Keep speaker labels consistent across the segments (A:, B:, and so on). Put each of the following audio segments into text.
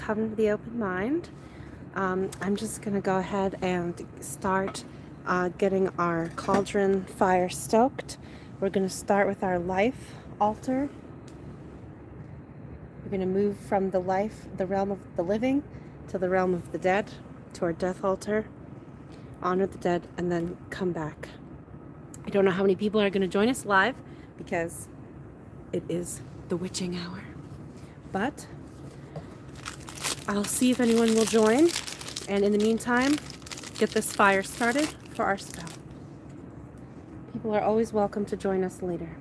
A: come with the open mind. I'm just going to go ahead and start getting our cauldron fire stoked. We're going to start with our life altar. We're going to move from the realm of the living, to the realm of the dead, to our death altar, honor the dead, and then come back. I don't know how many people are going to join us live because it is the witching hour. But I'll see if anyone will join. And in the meantime, get this fire started for our spell. People are always welcome to join us later.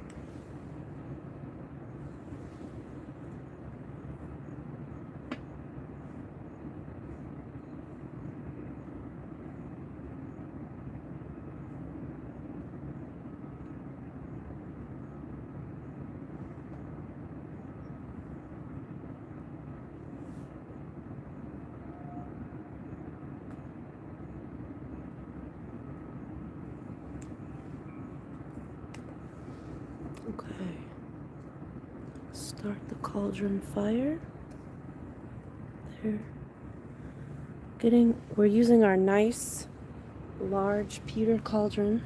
A: Okay, start the cauldron fire. There. We're using our nice, large pewter cauldron.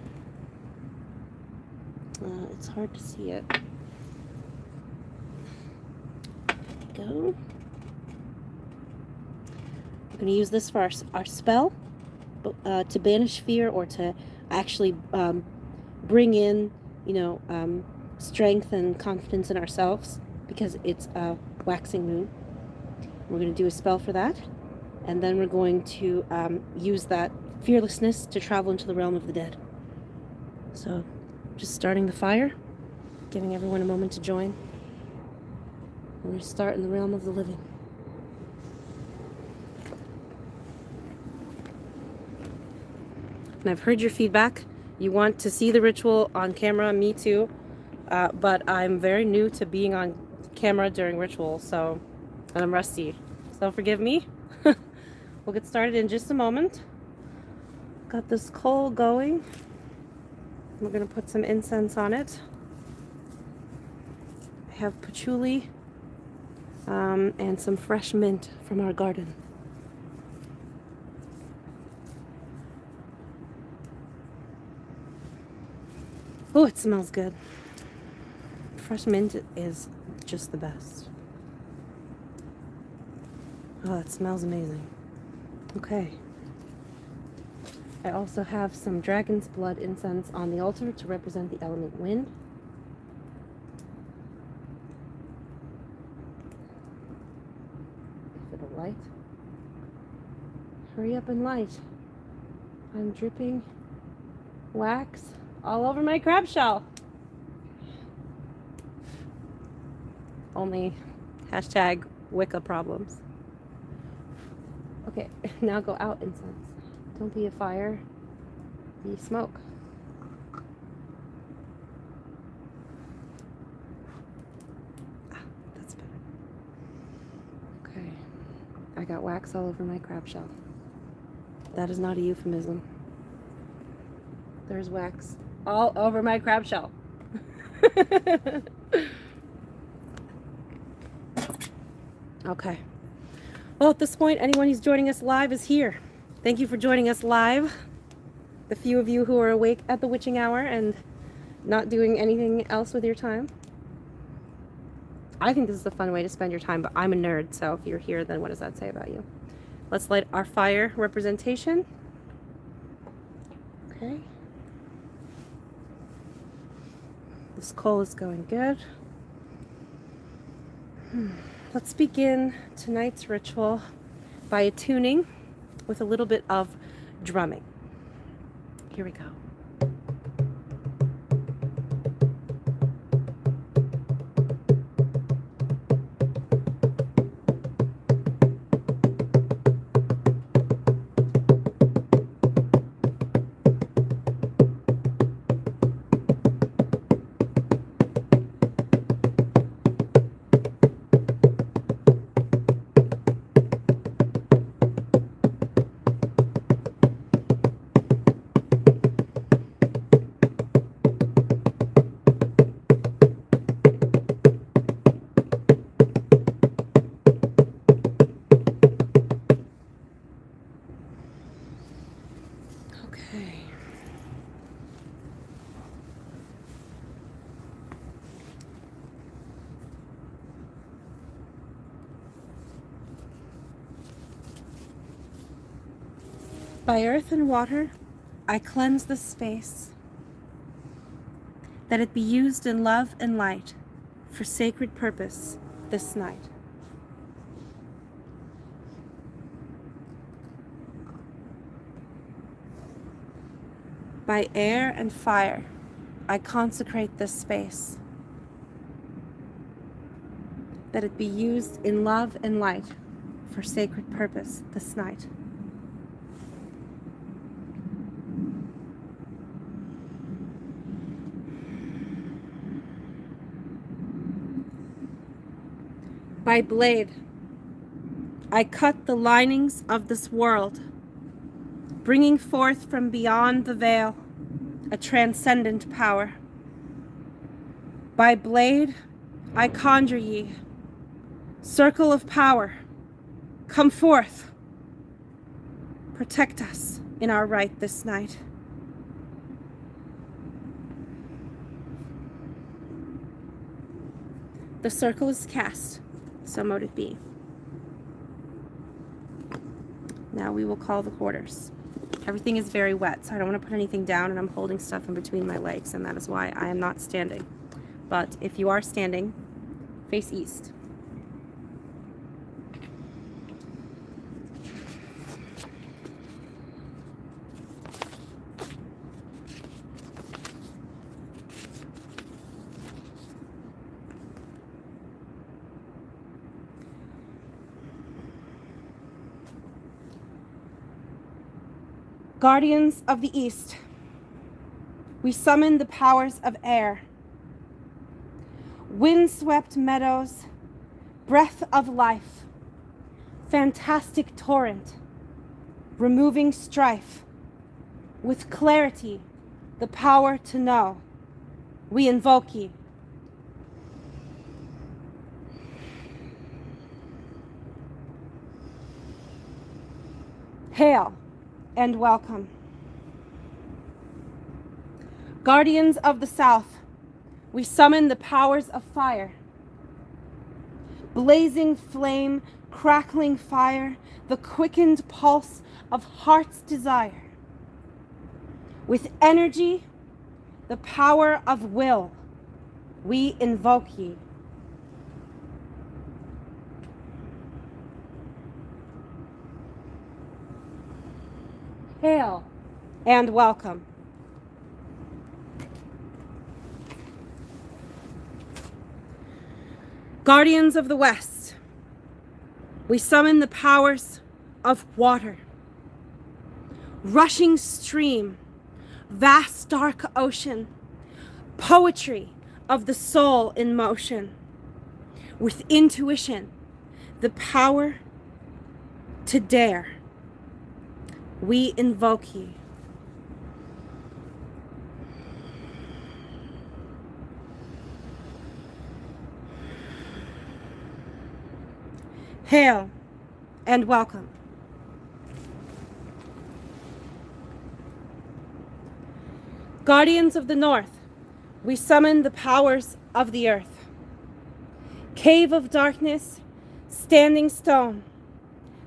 A: It's hard to see it. There we go. We're going to use this for our spell, to banish fear, or to actually bring in, strength and confidence in ourselves, because it's a waxing moon. We're going to do a spell for that, and then we're going to use that fearlessness to travel into the realm of the dead. So, just starting the fire, giving everyone a moment to join. We're going to start in the realm of the living. And I've heard your feedback. You want to see the ritual on camera, me too. But I'm very new to being on camera during rituals, and I'm rusty. So forgive me. We'll get started in just a moment. Got this coal going. We're going to put some incense on it. I have patchouli and some fresh mint from our garden. Oh, it smells good. Fresh mint is just the best. Oh, it smells amazing. Okay. I also have some dragon's blood incense on the altar to represent the element wind. Give it a light. Hurry up and light. I'm dripping wax all over my crab shell. Only hashtag Wicca problems. Okay, now go out, incense. Don't be a fire, be smoke. That's better. Okay, I got wax all over my crab shell. That is not a euphemism. There's wax all over my crab shell. Okay. Well, at this point, anyone who's joining us live is here. Thank you for joining us live. The few of you who are awake at the witching hour and not doing anything else with your time. I think this is a fun way to spend your time, but I'm a nerd, so if you're here, then what does that say about you? Let's light our fire representation. Okay. This coal is going good. Let's begin tonight's ritual by attuning with a little bit of drumming. Here we go. By earth and water, I cleanse this space, that it be used in love and light for sacred purpose this night. By air and fire, I consecrate this space, that it be used in love and light for sacred purpose this night. By blade, I cut the linings of this world, bringing forth from beyond the veil a transcendent power. By blade, I conjure ye, circle of power, come forth, protect us in our right this night. The circle is cast, so mote it be. Now we will call the quarters. Everything is very wet, so I don't want to put anything down, and I'm holding stuff in between my legs, and that is why I am not standing. But if you are standing, face east. Guardians of the East, we summon the powers of air. Wind-swept meadows, breath of life, fantastic torrent, removing strife. With clarity, the power to know, we invoke ye. Hail and welcome. Guardians of the South, we summon the powers of fire. Blazing flame, crackling fire, the quickened pulse of heart's desire. With energy, the power of will, we invoke ye. Hail and welcome. Guardians of the West, we summon the powers of water. Rushing stream, vast dark ocean, poetry of the soul in motion. With intuition, the power to dare, we invoke ye. Hail and welcome. Guardians of the North, we summon the powers of the earth. Cave of darkness, standing stone,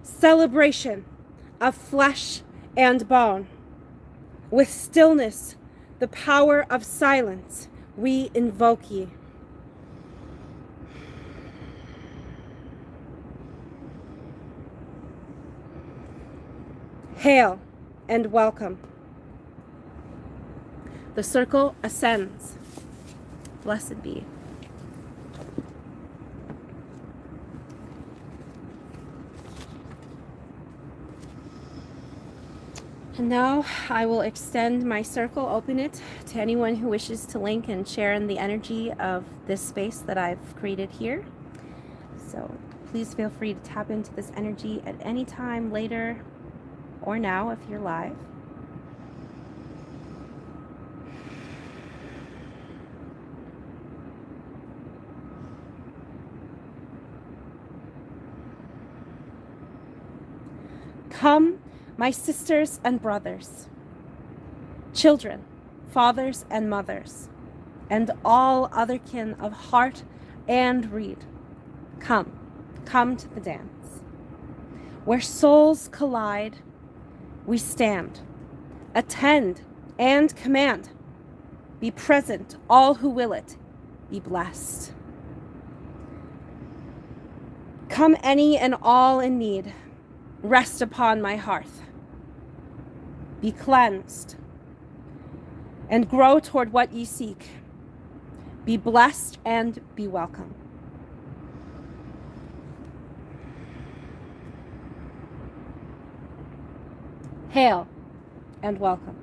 A: celebration of flesh and bone. With stillness, the power of silence, we invoke ye. Hail and welcome. The circle ascends. Blessed be. And now I will extend my circle, open it to anyone who wishes to link and share in the energy of this space that I've created here. So please feel free to tap into this energy at any time later or now if you're live. Come, my sisters and brothers, children, fathers and mothers, and all other kin of heart and reed. Come to the dance, where souls collide we stand, attend, and command. Be present, all who will it, be blessed. Come any and all in need, rest upon my hearth. Be cleansed, and grow toward what ye seek. Be blessed and be welcome. Hail and welcome.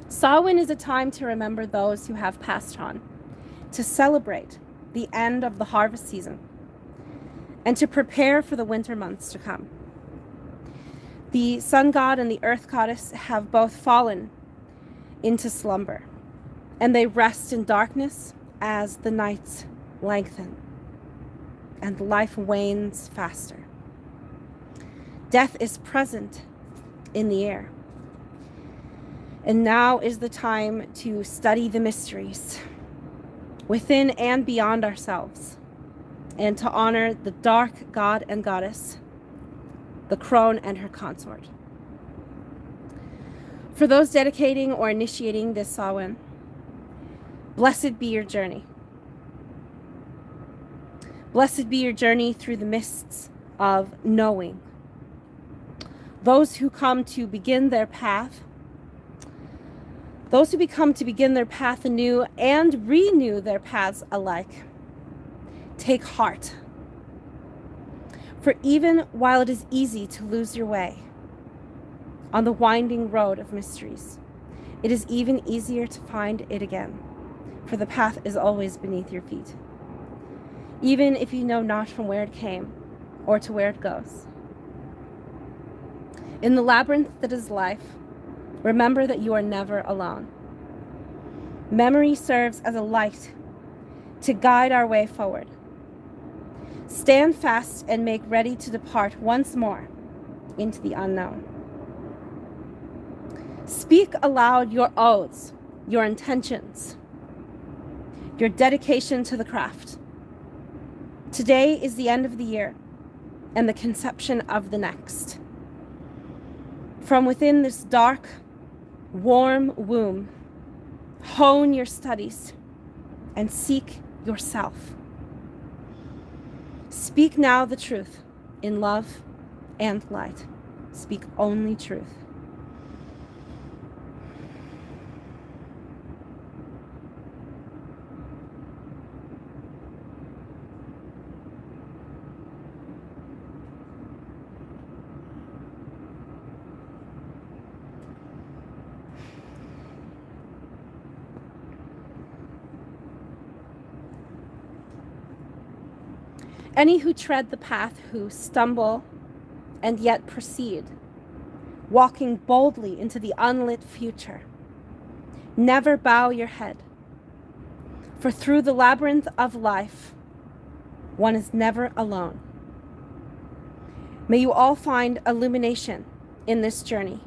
A: Samhain is a time to remember those who have passed on, to celebrate the end of the harvest season, and to prepare for the winter months to come. The sun god and the earth goddess have both fallen into slumber, and they rest in darkness as the nights lengthen and life wanes faster. Death is present in the air. And now is the time to study the mysteries within and beyond ourselves, and to honor the dark god and goddess, the crone and her consort. For those dedicating or initiating this Samhain, blessed be your journey. Blessed be your journey through the mists of knowing. Those who come to begin their path, those who become to begin their path anew and renew their paths alike, take heart. For even while it is easy to lose your way on the winding road of mysteries, it is even easier to find it again, for the path is always beneath your feet, even if you know not from where it came or to where it goes. In the labyrinth that is life, remember that you are never alone. Memory serves as a light to guide our way forward. Stand fast and make ready to depart once more into the unknown. Speak aloud your oaths, your intentions, your dedication to the craft. Today is the end of the year and the conception of the next. From within this dark, warm womb, hone your studies and seek yourself. Speak now the truth in love and light. Speak only truth. Any who tread the path, who stumble and yet proceed, walking boldly into the unlit future, never bow your head, for through the labyrinth of life, one is never alone. May you all find illumination in this journey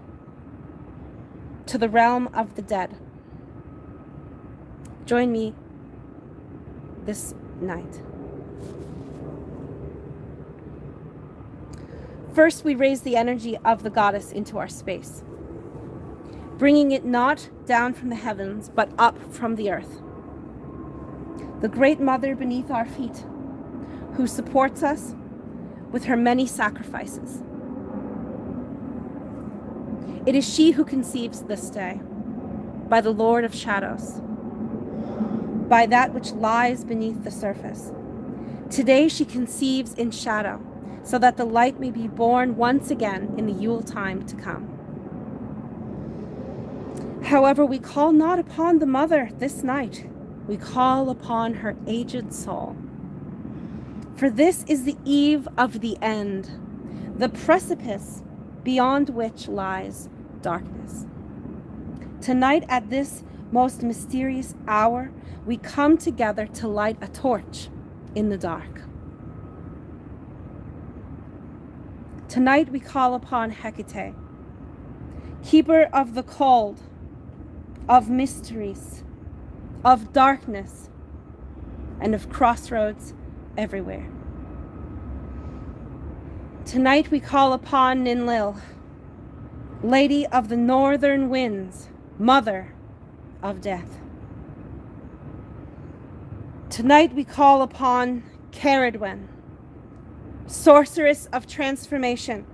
A: to the realm of the dead. Join me this night. First, we raise the energy of the goddess into our space, bringing it not down from the heavens, but up from the earth. The great mother beneath our feet, who supports us with her many sacrifices. It is she who conceives this day, by the Lord of Shadows, by that which lies beneath the surface. Today she conceives in shadow, so that the light may be born once again in the Yule time to come. However, we call not upon the mother this night. We call upon her aged soul. For this is the eve of the end, the precipice beyond which lies darkness. Tonight, at this most mysterious hour, we come together to light a torch in the dark. Tonight we call upon Hecate, keeper of the cold, of mysteries, of darkness, and of crossroads everywhere. Tonight we call upon Ninlil, Lady of the Northern Winds, Mother of Death. Tonight we call upon Cerridwen, Sorceress of Transformation,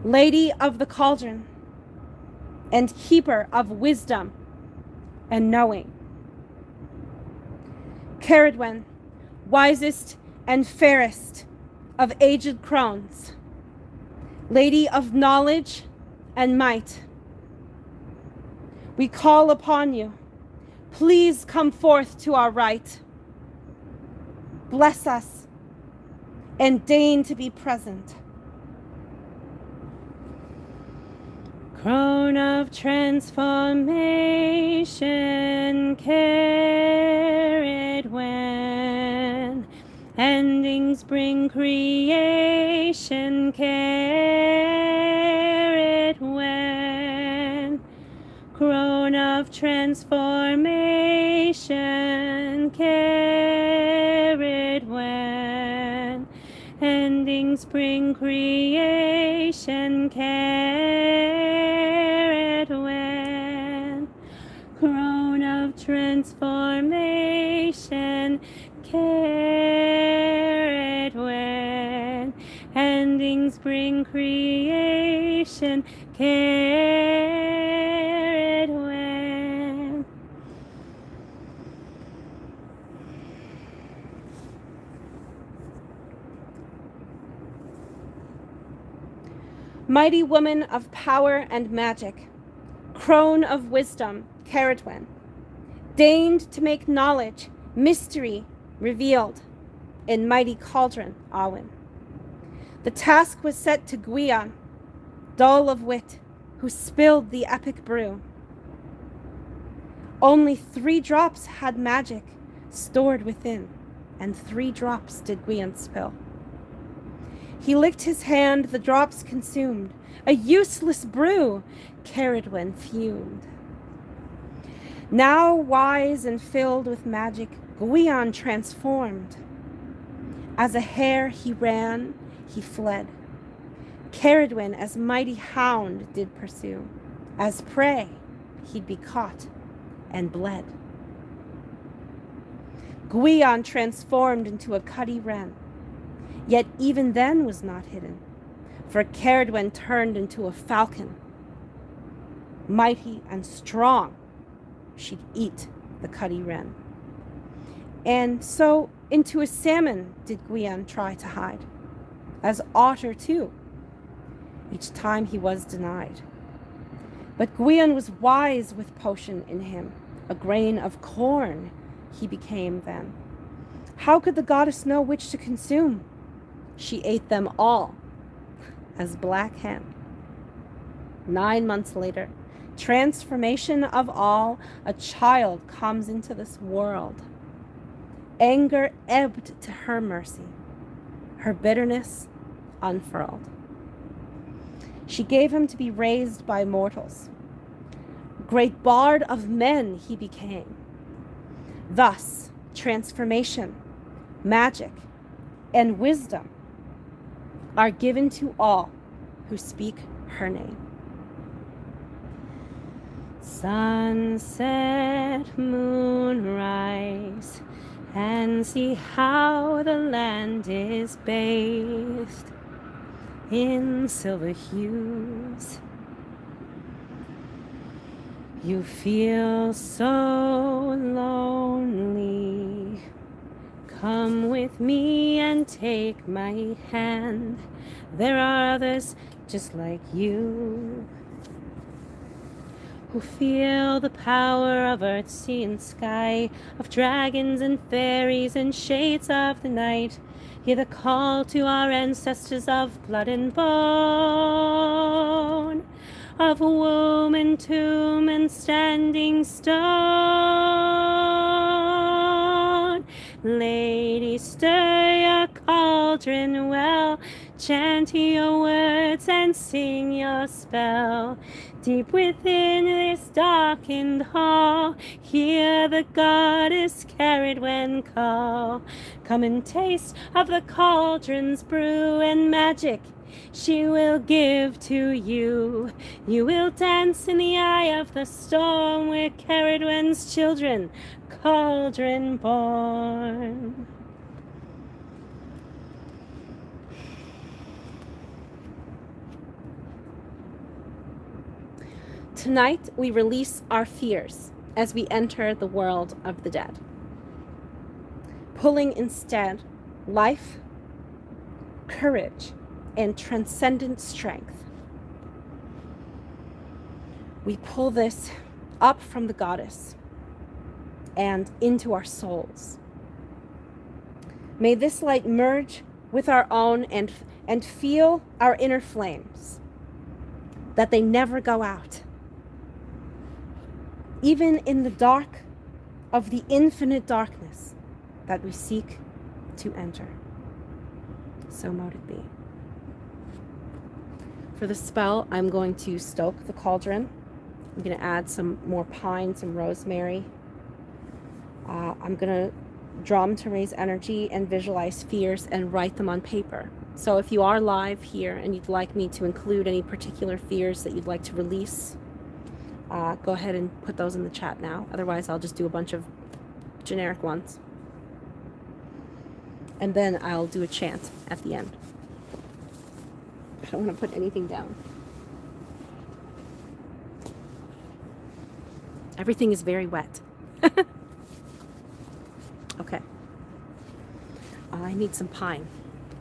A: Lady of the Cauldron, and Keeper of Wisdom and Knowing. Cerridwen, wisest and fairest of aged crones, Lady of Knowledge and Might. We call upon you. Please come forth to our right. Bless us and deign to be present. Crone of transformation, Cerridwen. Endings bring creation, Cerridwen. Crone of transformation, Cerridwen. Endings bring creation, Cerridwen. Crone of transformation, Cerridwen. Endings bring creation, Cerridwen. Mighty woman of power and magic, crone of wisdom, Cerridwen, deigned to make knowledge, mystery revealed in mighty cauldron, Awen. The task was set to Gwion, dull of wit, who spilled the epic brew. Only 3 drops had magic stored within, and 3 drops did Gwion spill. He licked his hand, the drops consumed. A useless brew, Cerridwen fumed. Now wise and filled with magic, Gwion transformed. As a hare he ran, he fled. Cerridwen as mighty hound did pursue. As prey he'd be caught and bled. Gwion transformed into a cuddy wren, yet even then was not hidden, for Cerridwen turned into a falcon. Mighty and strong, she'd eat the cuddy wren. And so into a salmon did Gwion try to hide, as otter too. Each time he was denied. But Gwion was wise with potion in him. A grain of corn he became then. How could the goddess know which to consume? She ate them all as black hen. 9 months later, transformation of all, a child comes into this world. Anger ebbed to her mercy, her bitterness unfurled. She gave him to be raised by mortals. Great bard of men he became. Thus, transformation, magic, and wisdom are given to all who speak her name. Sunset, moonrise, and see how the land is bathed in silver hues. You feel so lonely. Come with me and take my hand. There are others just like you who feel the power of earth, sea, and sky, of dragons and fairies and shades of the night. Hear the call to our ancestors of blood and bone, of womb and tomb and standing stone. Lady, stir your cauldron well, chant your words and sing your spell. Deep within this darkened hall, Hear the goddess Cerridwen call. Come and taste of the cauldron's brew and magic she will give to you. You will dance in the eye of the storm where Cerridwen's children, cauldron born. Tonight, we release our fears as we enter the world of the dead, pulling instead life, courage, and transcendent strength. We pull this up from the goddess and into our souls. May this light merge with our own and feel our inner flames, that they never go out. Even in the dark of the infinite darkness that we seek to enter. So mote it be. For the spell, I'm going to stoke the cauldron. I'm going to add some more pine, some rosemary. I'm going to drum to raise energy and visualize fears and write them on paper. So if you are live here and you'd like me to include any particular fears that you'd like to release, go ahead and put those in the chat now. Otherwise, I'll just do a bunch of generic ones. And then I'll do a chant at the end. I don't want to put anything down. Everything is very wet. Okay. I need some pine.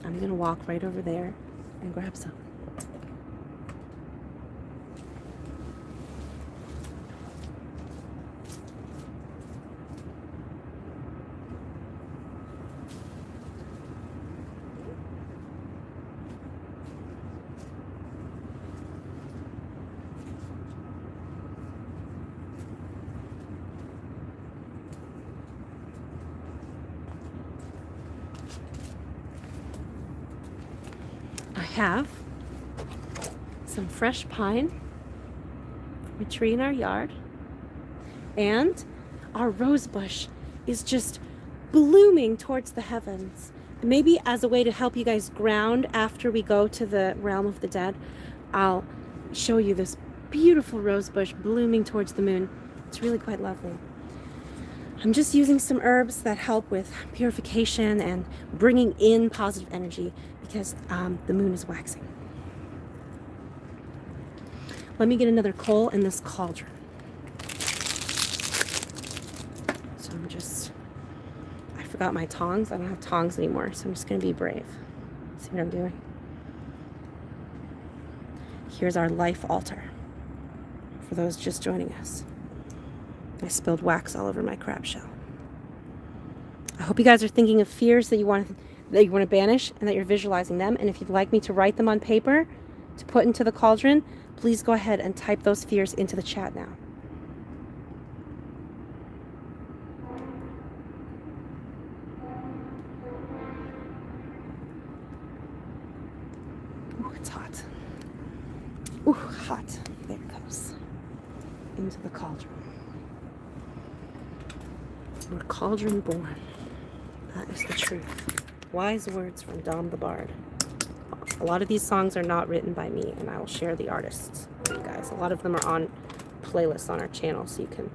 A: I'm going to walk right over there and grab some. Have some fresh pine from a tree in our yard, and our rose bush is just blooming towards the heavens. Maybe as a way to help you guys ground after we go to the realm of the dead, I'll show you this beautiful rose bush blooming towards the moon. It's really quite lovely. I'm just using some herbs that help with purification and bringing in positive energy because the moon is waxing. Let me get another coal in this cauldron. So I forgot my tongs. I don't have tongs anymore, so I'm just going to be brave. See what I'm doing? Here's our life altar for those just joining us. I spilled wax all over my crab shell. I hope you guys are thinking of fears that you want to banish and that you're visualizing them. And if you'd like me to write them on paper to put into the cauldron, please go ahead and type those fears into the chat now. Ooh, it's hot. Ooh, hot. There it goes. Into the cauldron. We're cauldron born. That is the truth. Wise words from Damh the Bard. A lot of these songs are not written by me, and I will share the artists with you guys. A lot of them are on playlists on our channel, so you can...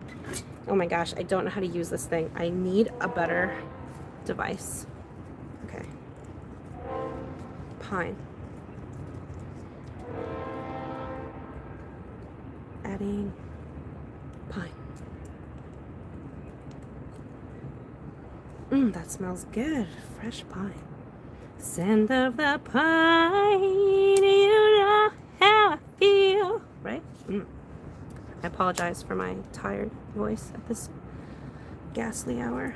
A: Oh my gosh, I don't know how to use this thing. I need a better device. Okay. Pine. Adding pine. That smells good. Fresh pine. Scent of the pine, you know how I feel. Right? I apologize for my tired voice at this ghastly hour.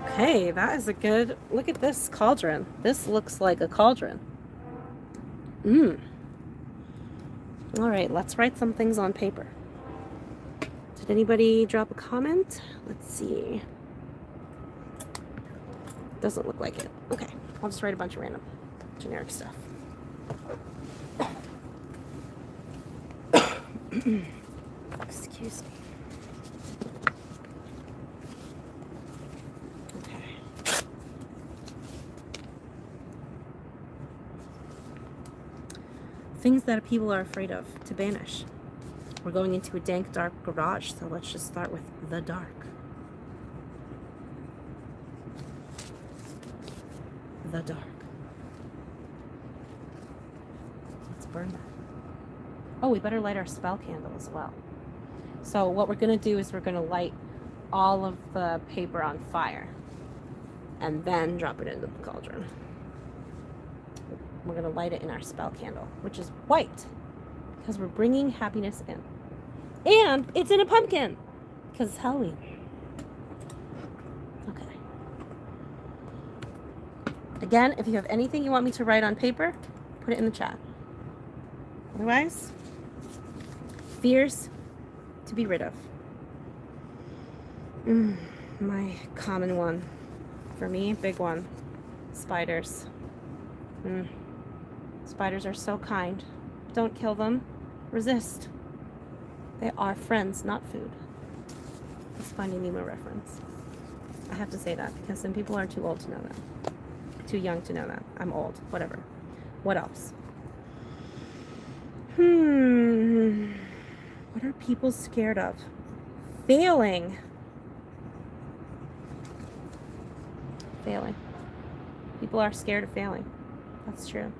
A: Okay, that is a good... Look at this cauldron. This looks like a cauldron. All right, let's write some things on paper. Did anybody drop a comment? Let's see. Doesn't look like it. Okay, I'll just write a bunch of random generic stuff. Excuse me. Okay. Things that people are afraid of to banish. We're going into a dank, dark garage, so let's just start with the dark. The dark. Let's burn that. Oh, we better light our spell candle as well. So what we're going to do is we're going to light all of the paper on fire and then drop it into the cauldron. We're going to light it in our spell candle, which is white, because we're bringing happiness in. And it's in a pumpkin, because it's Halloween. Okay. Again, if you have anything you want me to write on paper, put it in the chat. Otherwise, fears to be rid of. My common one. For me, big one. Spiders. Spiders are so kind. Don't kill them. Resist. They are friends, not food. It's Finding Nemo reference. I have to say that because some people are too old to know that. Too young to know that. I'm old. Whatever. What else? What are people scared of? Failing. Failing. People are scared of failing. That's true.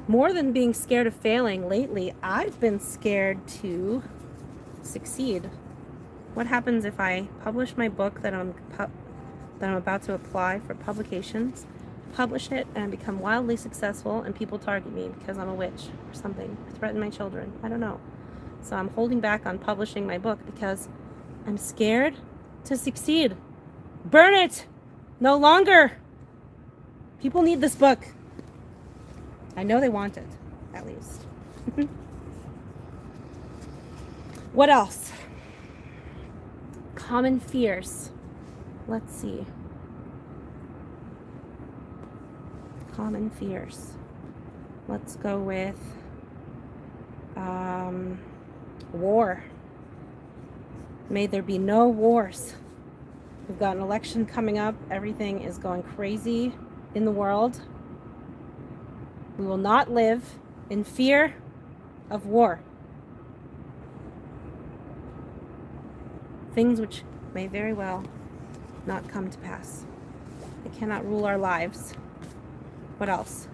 A: More than being scared of failing lately, I've been scared to succeed. What happens if I publish my book that I'm about to apply for publications, publish it, and become wildly successful, and people target me because I'm a witch or something, or threaten my children? I don't know. So I'm holding back on publishing my book because I'm scared to succeed. Burn it! No longer! People need this book. I know they want it, at least. What else? Common fears. Let's see. Common fears. Let's go with war. May there be no wars. We've got an election coming up. Everything is going crazy in the world. We will not live in fear of war. Things which may very well not come to pass. They cannot rule our lives. What else?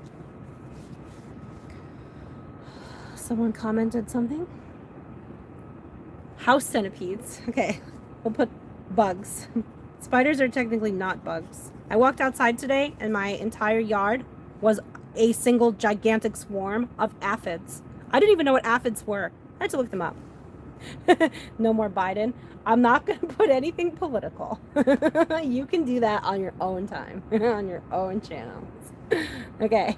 A: Someone commented something? House centipedes. Okay, we'll put bugs. Spiders are technically not bugs. I walked outside today and my entire yard was a single gigantic swarm of aphids. I didn't even know what aphids were. I had to look them up. No more Biden. I'm not going to put anything political. You can do that on your own time, on your own channels. Okay.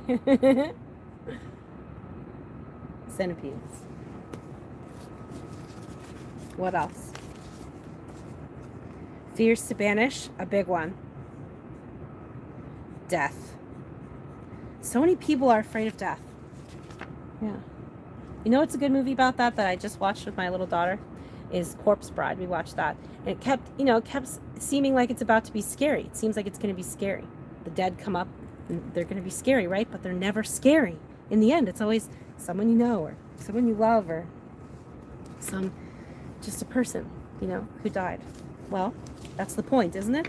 A: Centipedes. What else? Fears to banish, a big one. Death. So many people are afraid of death. Yeah. You know what's a good movie about that I just watched with my little daughter? Is Corpse Bride. We watched that. And it kept seeming like it's about to be scary. It seems like it's going to be scary. The dead come up and they're going to be scary, right? But they're never scary. In the end, it's always someone you know or someone you love or just a person, who died. Well, that's the point, isn't it?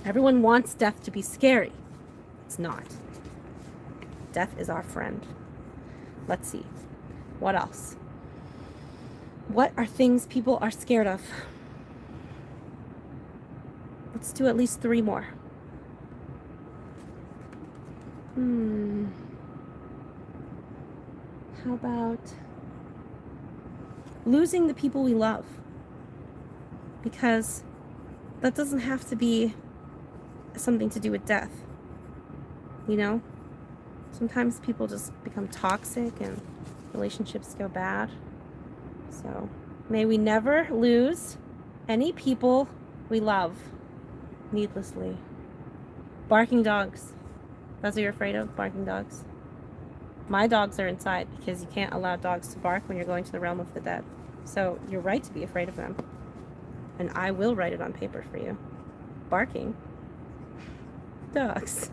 A: Everyone wants death to be scary. It's not. Death is our friend. Let's see. What else? What are things people are scared of? Let's do at least 3 more. How about losing the people we love? Because that doesn't have to be something to do with death. Sometimes people just become toxic and relationships go bad. So may we never lose any people we love needlessly. Barking dogs. That's what you're afraid of? Barking dogs? My dogs are inside because you can't allow dogs to bark when you're going to the realm of the dead. So you're right to be afraid of them. And I will write it on paper for you. Barking. Dogs.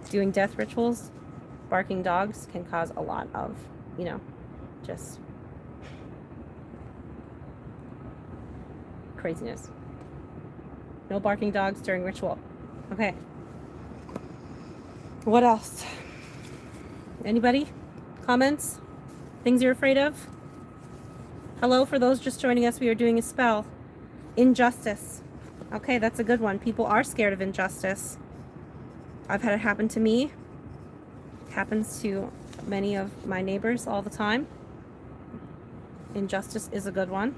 A: Doing death rituals, barking dogs can cause a lot of, just craziness. No barking dogs during ritual. Okay. What else? Anybody? Comments? Things you're afraid of? Hello, for those just joining us, we are doing a spell. Injustice. Okay, that's a good one. People are scared of injustice. I've had it happen to me. It happens to many of my neighbors all the time. Injustice is a good one.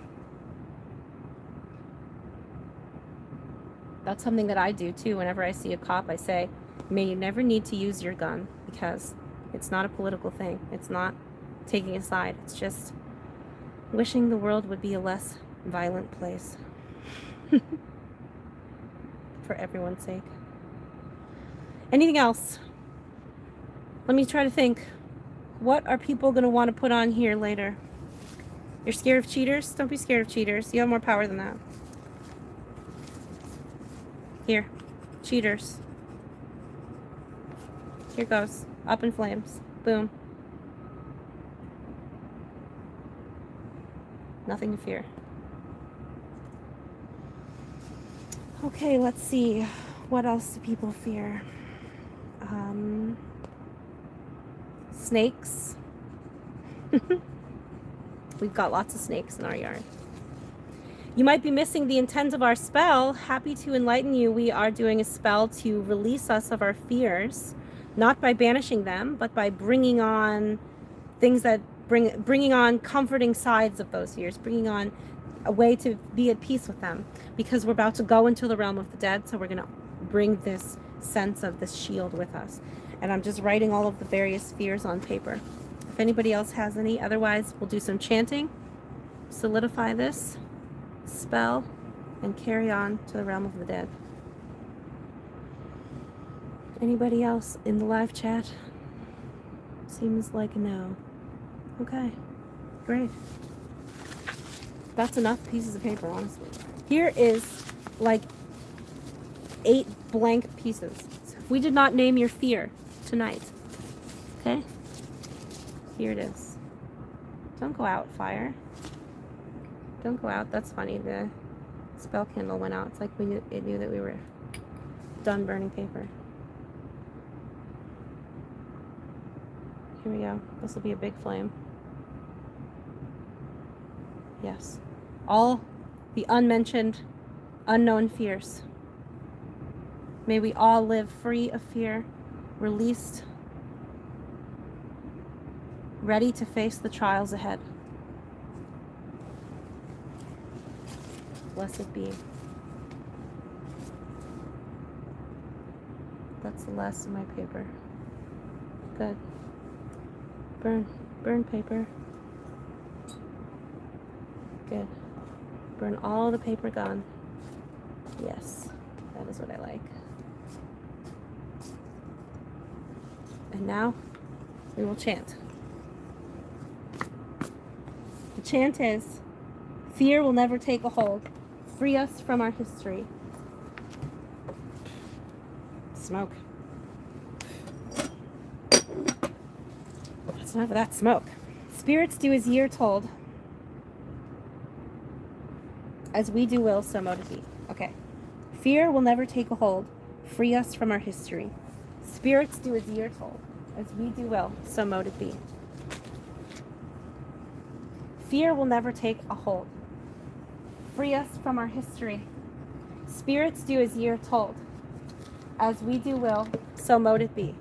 A: That's something that I do too. Whenever I see a cop, I say, may you never need to use your gun, because it's not a political thing. It's not taking a side. It's just wishing the world would be a less violent place. For everyone's sake. Anything else? Let me try to think. What are people going to want to put on here later? You're scared of cheaters? Don't be scared of cheaters. You have more power than that. Here. Cheaters. Here goes. Up in flames. Boom. Nothing to fear. Okay, let's see. What else do people fear? Snakes. We've got lots of snakes in our yard. You might be missing the intent of our spell. Happy to enlighten you. We are doing a spell to release us of our fears, not by banishing them, but by bringing on things that bringing on comforting sides of those fears, bringing on a way to be at peace with them, because we're about to go into the realm of the dead. So we're going to bring this sense of this shield with us. And I'm just writing all of the various fears on paper. If anybody else has any, otherwise we'll do some chanting, solidify this spell, and carry on to the realm of the dead. Anybody else in the live chat? Seems like no. Okay, great. That's enough pieces of paper, honestly. Here is like 8 blank pieces. So if we did not name your fear tonight, okay? Here it is. Don't go out, fire. Don't go out. That's funny. The spell candle went out. It's like it knew that we were done burning paper. Here we go. This will be a big flame. Yes. All the unmentioned, unknown fears. May we all live free of fear, released, ready to face the trials ahead. Blessed be. That's the last of my paper. Good. Burn paper. Good. Burn all the paper gone. Yes, that is what I like. And now we will chant. The chant is, fear will never take a hold. Free us from our history. Smoke. That's enough of that smoke. Spirits do as ye are told. As we do will, so mote it be. Okay. Fear will never take a hold. Free us from our history. Spirits do as ye are told. As we do will, so mote it be. Fear will never take a hold. Free us from our history. Spirits do as ye are told. As we do will, so mote it be.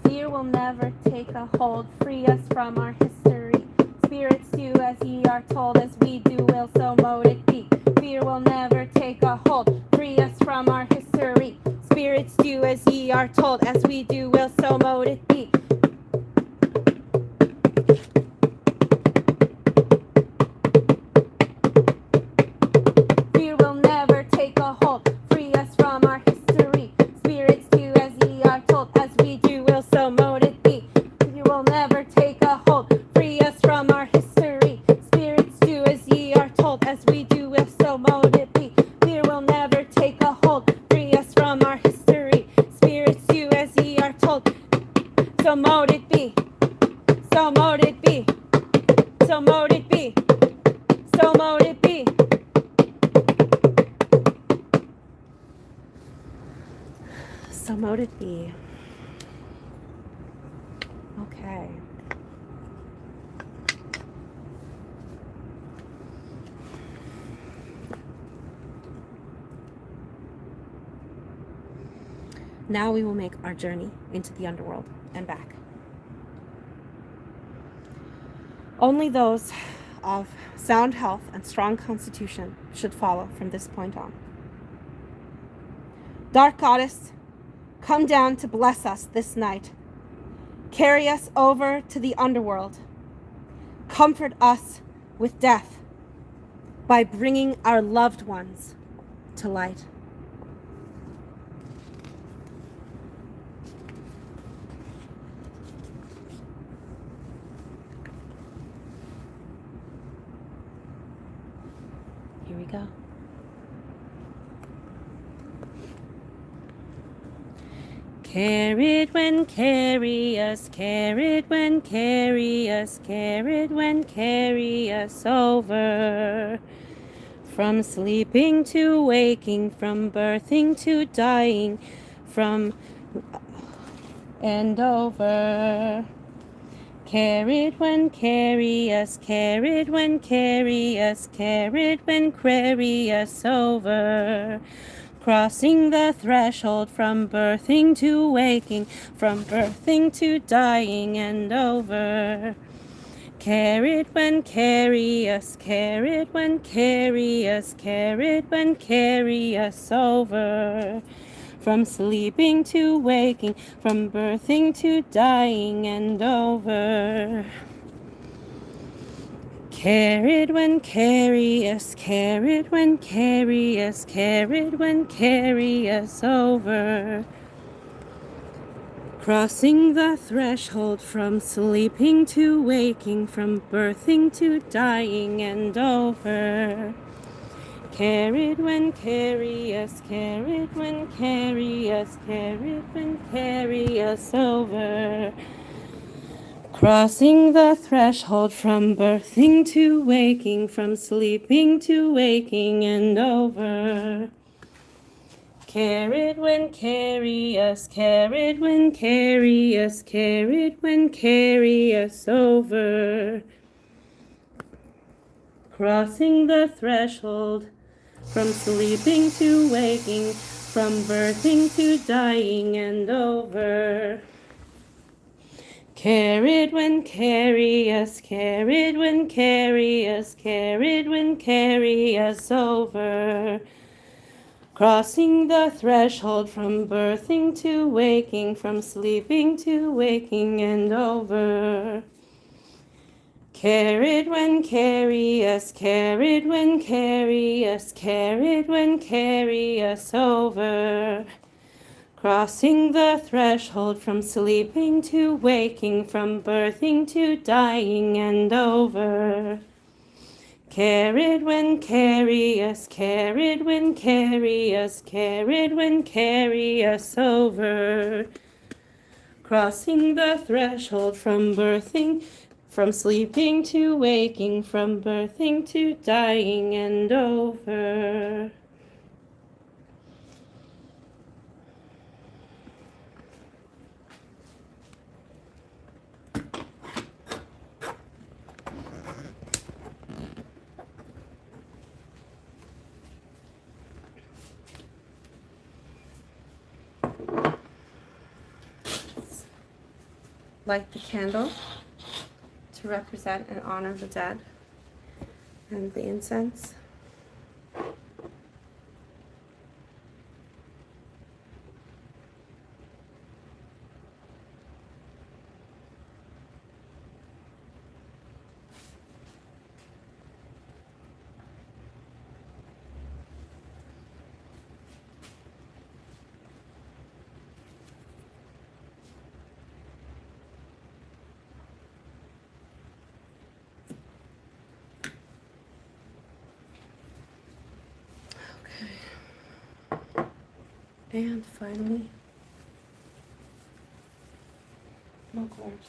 A: Fear will never take a hold. Free us from our history. Spirits do as ye are told. As we do will, so mote it be. Fear will never take a hold. Free us from our history. Spirits do as ye are told. As we do will, so mote it be. So mote it be. Okay. Now we will make our journey into the underworld and back. Only those of sound health and strong constitution should follow from this point on. Dark Goddess, come down to bless us this night. Carry us over to the underworld. Comfort us with death by bringing our loved ones to light. Here we go. Cerridwen, carry us, Cerridwen, carry us, Cerridwen, carry us over. From sleeping to waking, from birthing to dying, from and over. Cerridwen, carry us, Cerridwen, carry us, Cerridwen, carry us over. Crossing the threshold from birthing to waking, from birthing to dying and over. Cerridwen, carry us, Cerridwen, carry us, Cerridwen, carry us over. From sleeping to waking, from birthing to dying and over. Cerridwen, carry us, Cerridwen, carry us, Cerridwen, carry us over. Crossing the threshold from sleeping to waking, from birthing to dying and over. Cerridwen, carry us, Cerridwen, carry us, Cerridwen, carry us over. Crossing the threshold from birthing to waking, from sleeping to waking and over. Cerridwen, carry us, Cerridwen, carry us, Cerridwen, carry us over. Crossing the threshold from sleeping to waking, from birthing to dying and over. Cerridwen, carry us, Cerridwen, carry us, Cerridwen, carry us over. Crossing the threshold from birthing to waking, from sleeping to waking and over. Cerridwen, carry us, Cerridwen, carry us, Cerridwen, carry us over. Crossing the threshold from sleeping to waking, from birthing to dying and over. Cerridwen, carry us, Cerridwen, carry us, Cerridwen, carry us over. Crossing the threshold from birthing, from sleeping to waking, from birthing to dying and over. Light the candle to represent and honor the dead, and the incense. And finally, milkworms.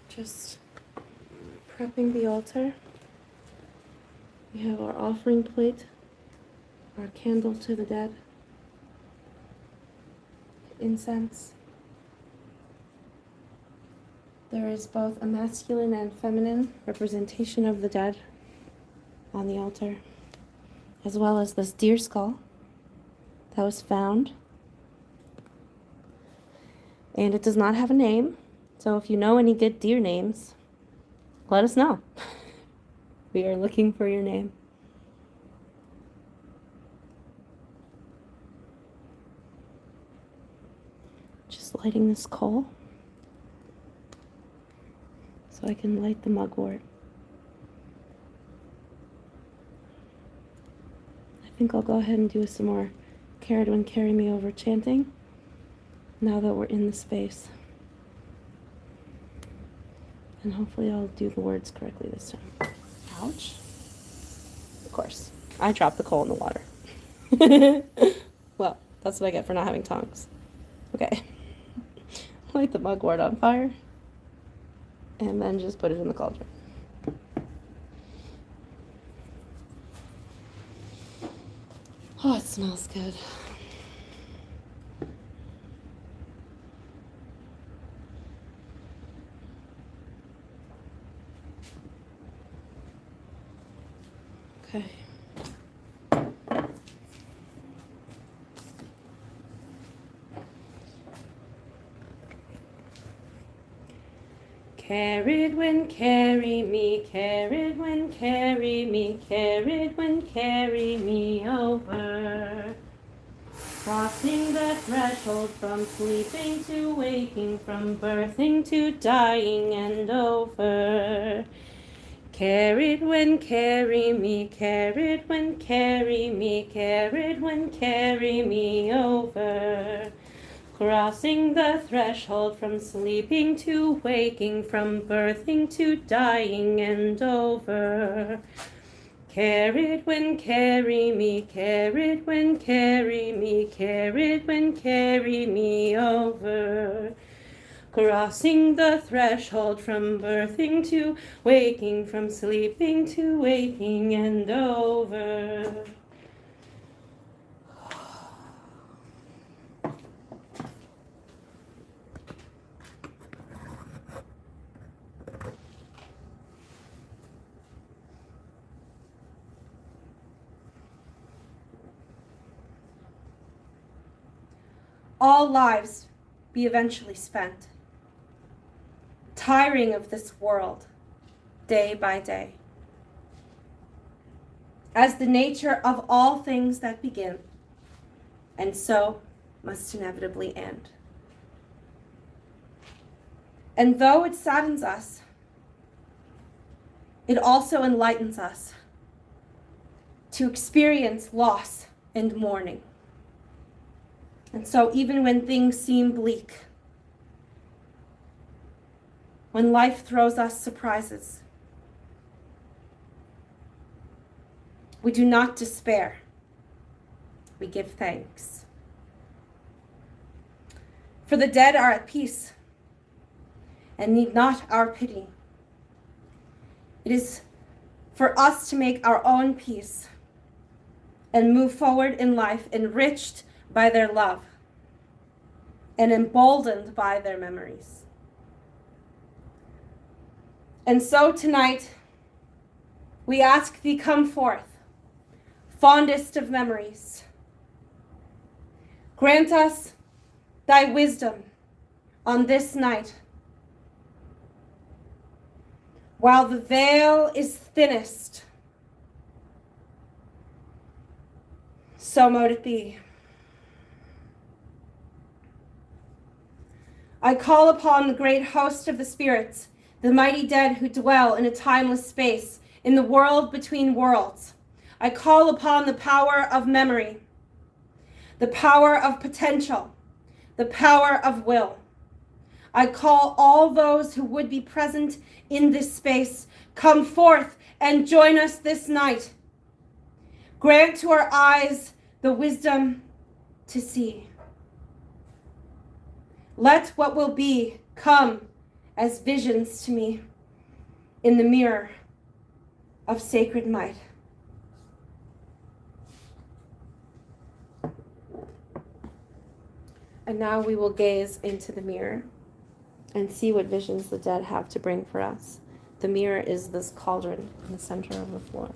A: Just prepping the altar. We have our offering plate, our candle to the dead, incense. There is both a masculine and feminine representation of the dead on the altar, as well as this deer skull that was found. And it does not have a name, so if you know any good deer names, let us know. We are looking for your name. Just lighting this coal so I can light the mugwort. I think I'll go ahead and do some more Cerridwen Carry Me Over chanting now that we're in the space. And hopefully I'll do the words correctly this time. Ouch. Of course, I dropped the coal in the water. Well, that's what I get for not having tongs. Okay. Light the mugwort on fire. And then just put it in the cauldron. Oh, it smells good. Okay. Cerridwen, carry me, Cerridwen, carry me, Cerridwen, carry me over. Crossing the threshold from sleeping to waking, from birthing to dying and over. Cerridwen, carry me, Cerridwen, carry me, Cerridwen, carry me over. Crossing the threshold from sleeping to waking, from birthing to dying and over. Cerridwen, carry me, Cerridwen, carry me, Cerridwen, carry me over. Crossing the threshold from birthing to waking, from sleeping to waking and over. All lives be eventually spent, tiring of this world day by day, as the nature of all things that begin, and so must inevitably end. And though it saddens us, it also enlightens us to experience loss and mourning. And so even when things seem bleak, when life throws us surprises, we do not despair. We give thanks. For the dead are at peace and need not our pity. It is for us to make our own peace and move forward in life enriched by their love and emboldened by their memories. And so tonight, we ask thee, come forth, fondest of memories. Grant us thy wisdom on this night, while the veil is thinnest. So mote it be. I call upon the great host of the spirits, the mighty dead who dwell in a timeless space, in the world between worlds. I call upon the power of memory, the power of potential, the power of will. I call all those who would be present in this space, come forth and join us this night. Grant to our eyes the wisdom to see. Let what will be come as visions to me. in the mirror of sacred might. And now we will gaze into the mirror and see what visions the dead have to bring for us. The mirror is this cauldron in the center of the floor.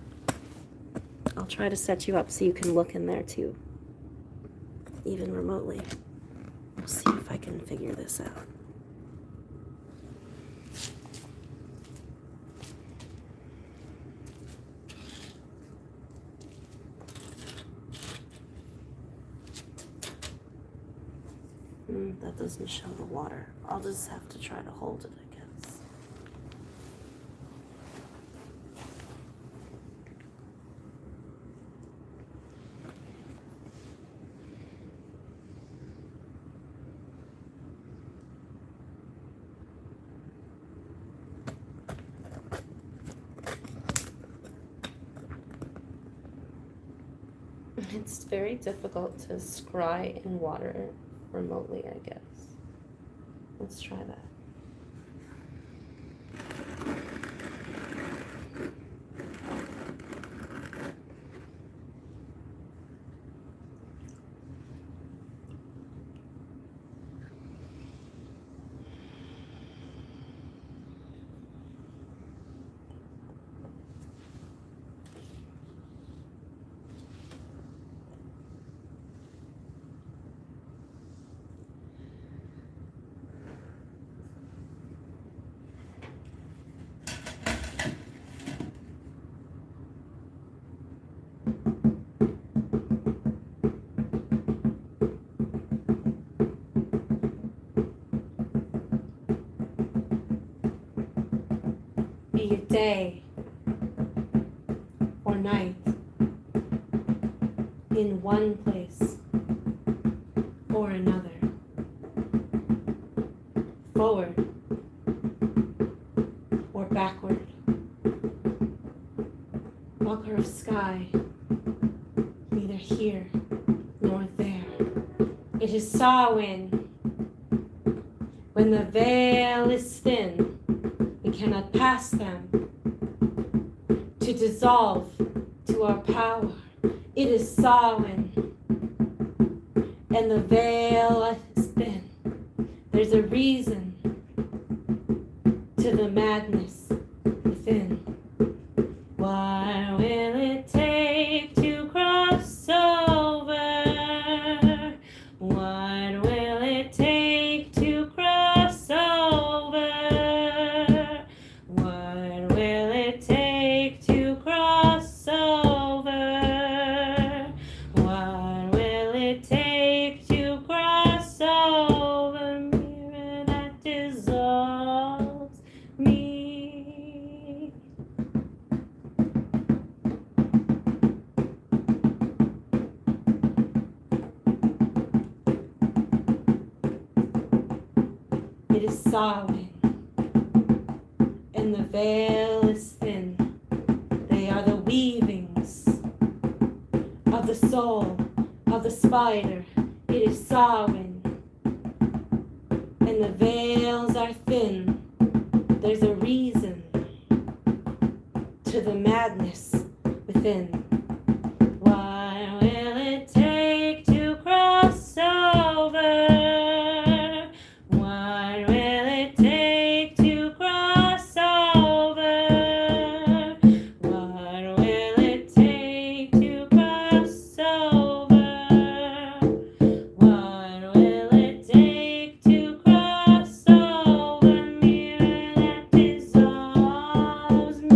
A: I'll try to set you up so you can look in there too, even remotely. We'll see if I can figure this out. That doesn't show the water. I'll just have to try to hold it, I guess. It's very difficult to scry in water remotely, I guess. Let's try that. Be it day or night, in one place or another, forward or backward, walker of sky, neither here nor there. It is Samhain, when the veil is thin. We cannot pass them to dissolve to our power. It is Samhain, and the veil is thin. There's a reason to the madness within. What will it take to cross over? What will it take to cross over? What will it take to cross over? What will it take to cross over? Mirror that dissolves me. It is Samhain, and the veil is thin. They are the weavings of the soul of the spider. It is Samhain, and the veils are thin. There's a reason to the madness within. What will it take to cross over? What will it take to cross over? What will it take to cross over? What will it take to cross over? Mirror that dissolves me.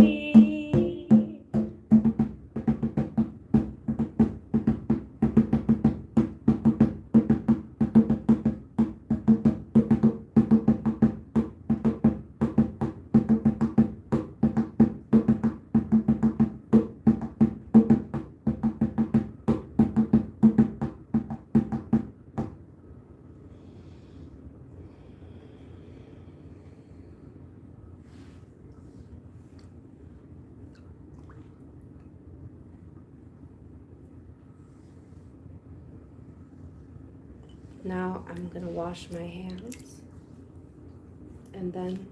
A: Now I'm going to wash my hands and then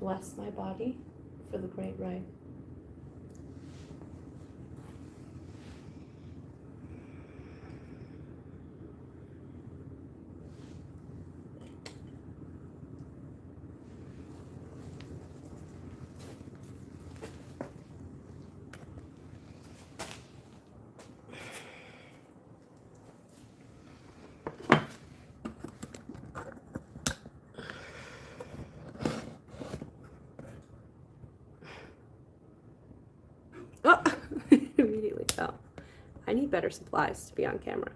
A: bless my body for the great rite. Oh, immediately fell. I need better supplies to be on camera.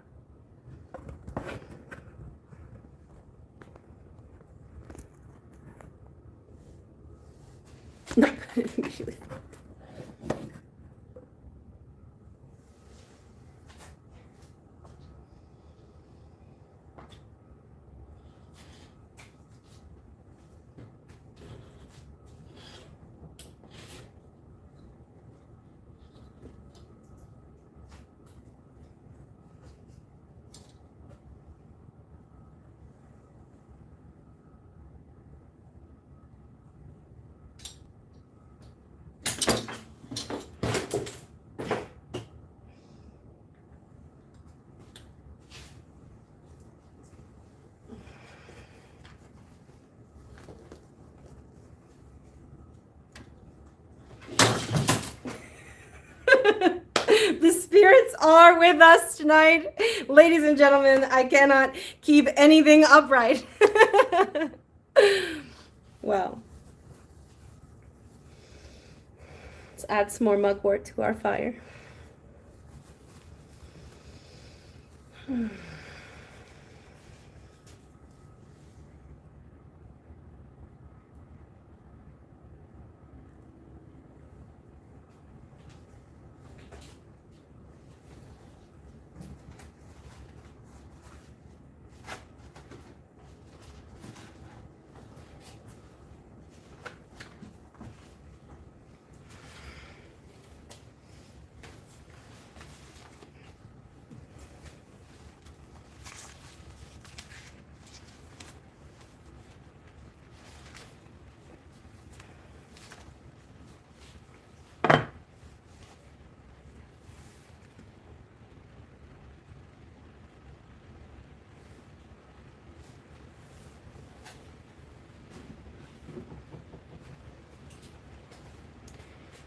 A: No, immediately fell. The spirits are with us tonight. Ladies and gentlemen, I cannot keep anything upright. Well, let's add some more mugwort to our fire.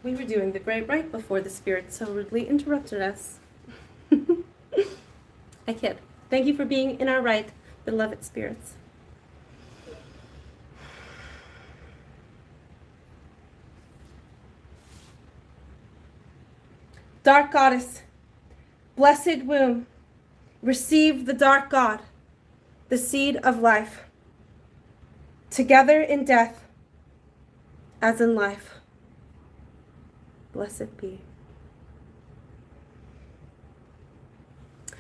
A: We were doing the great rite before the spirits so rudely interrupted us. I kid. Thank you for being in our rite, beloved spirits. Dark goddess, blessed womb, receive the dark god, the seed of life, together in death as in life. Blessed be.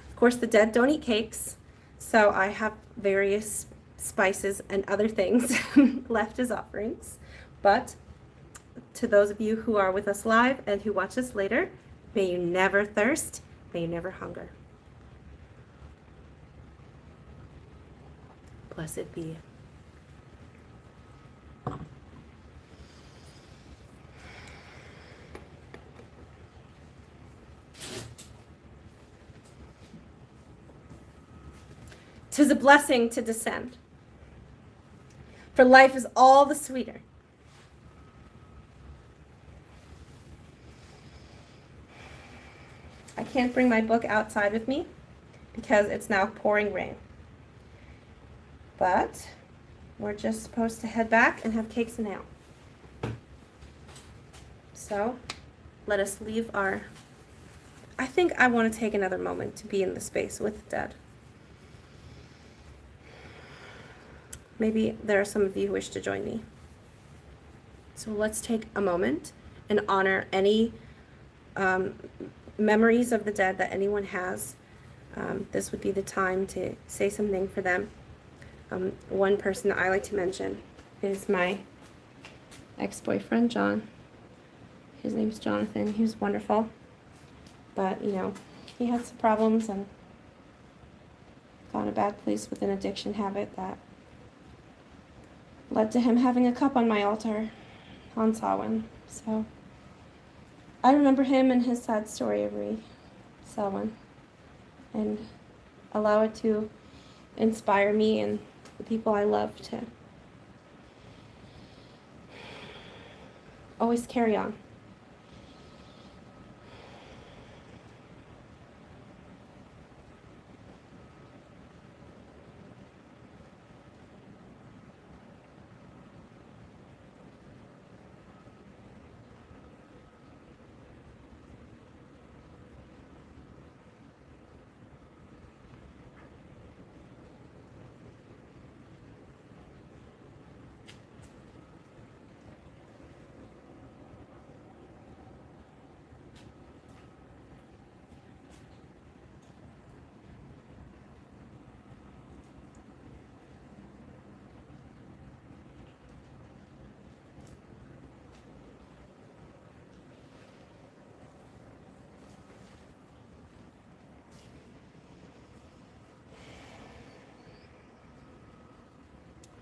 A: Of course, the dead don't eat cakes, so I have various spices and other things left as offerings. But to those of you who are with us live and who watch us later, may you never thirst, may you never hunger. Blessed be. "'Tis a blessing to descend, for life is all the sweeter. I can't bring my book outside with me because it's now pouring rain. But we're just supposed to head back and have cakes and ale. So let us leave our... I think I want to take another moment to be in the space with the dead. Maybe there are some of you who wish to join me. So let's take a moment and honor any memories of the dead that anyone has. This would be the time to say something for them. One person that I like to mention is my ex-boyfriend, John. His name's Jonathan. He was wonderful. But, you know, he had some problems and got in a bad place with an addiction habit that led to him having a cup on my altar on Samhain. So I remember him and his sad story every Samhain, and allow it to inspire me and the people I love to always carry on.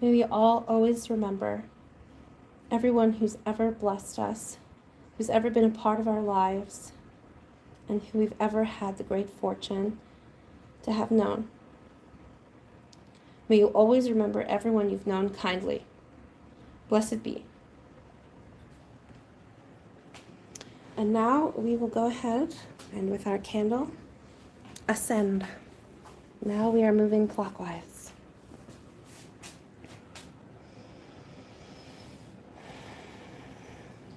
A: May we all always remember everyone who's ever blessed us, who's ever been a part of our lives, and who we've ever had the great fortune to have known. May you always remember everyone you've known kindly. Blessed be. And now we will go ahead and with our candle, ascend. Now we are moving clockwise.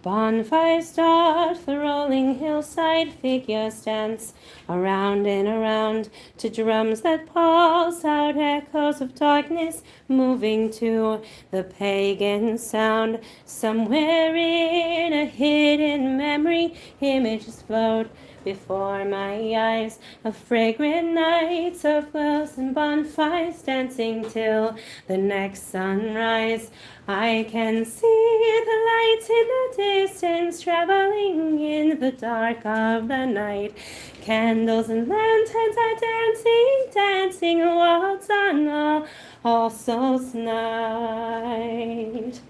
A: Bonfires start, the rolling hillside, figures dance around and around to drums that pulse out echoes of darkness, moving to the pagan sound. Somewhere in a hidden memory, images float before my eyes of fragrant nights of wells and bonfires, dancing till the next sunrise. I can see the lights in the distance, traveling in the dark of the night. Candles and lanterns are dancing, dancing a waltz on All Souls' Night.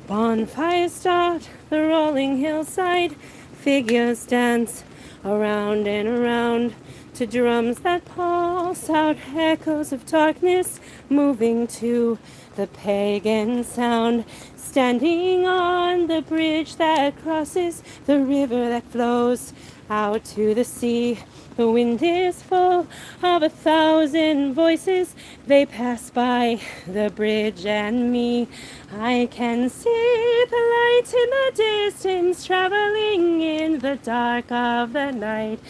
A: Bonfires start, the rolling hillside, figures dance around and around to drums that pulse out echoes of darkness, moving to the pagan sound. Standing on the bridge that crosses the river that flows out to the sea. The wind is full of 1,000 voices. They pass by the bridge and me. I can see the lights in the distance, traveling in the dark of the night.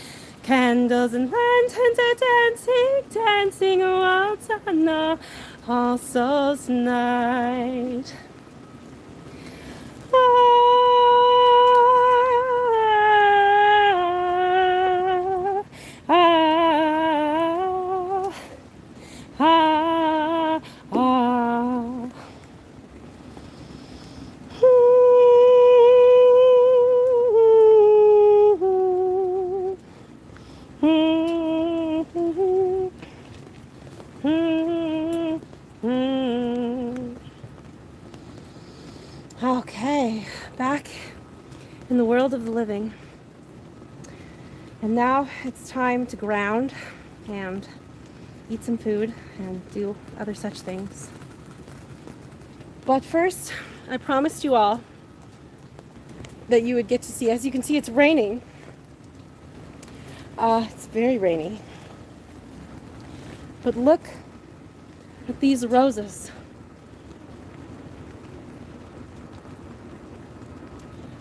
A: Candles and lanterns are dancing, dancing a waltz on All Souls' Night. Okay, back in the world of the living. And now it's time to ground and eat some food and do other such things. But first, I promised you all that you would get to see, as you can see, it's raining. It's very rainy. But look at these roses.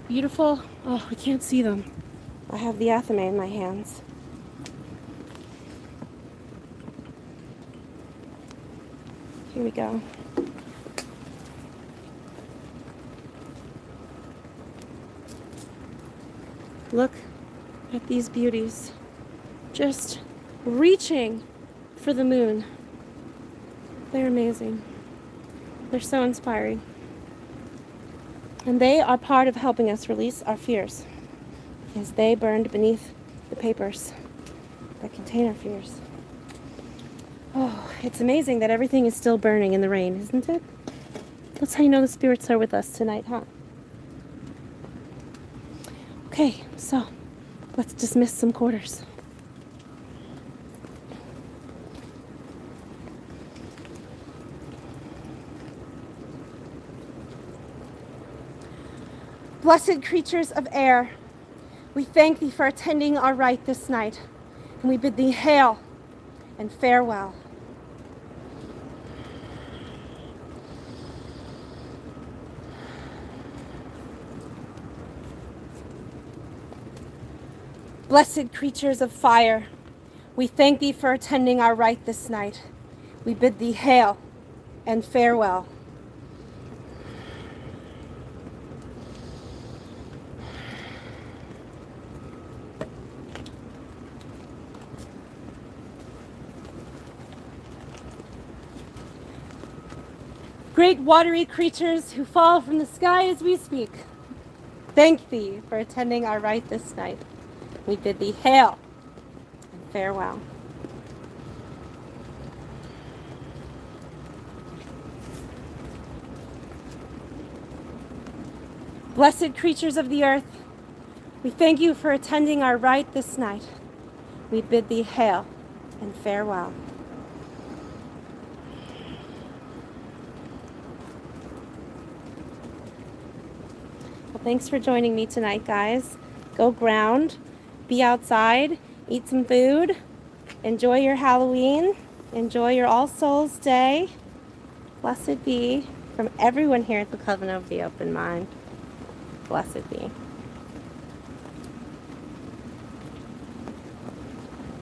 A: Beautiful. Oh, I can't see them. I have the athame in my hands. Here we go. Look at these beauties, just reaching for the moon. They're amazing. They're so inspiring. And they are part of helping us release our fears, because they burned beneath the papers that contain our fears. Oh, it's amazing that everything is still burning in the rain, isn't it? That's how you know the spirits are with us tonight, huh? Okay, so let's dismiss some quarters. Blessed creatures of air, we thank thee for attending our rite this night, and we bid thee hail and farewell. Blessed creatures of fire, we thank thee for attending our rite this night. We bid thee hail and farewell. Great watery creatures who fall from the sky as we speak, thank thee for attending our rite this night. We bid thee hail and farewell. Blessed creatures of the earth, we thank you for attending our rite this night. We bid thee hail and farewell. Well, thanks for joining me tonight, guys. Go ground, be outside, eat some food, enjoy your Halloween, enjoy your All Souls Day. Blessed be from everyone here at the Covenant of the Open Mind. Blessed be.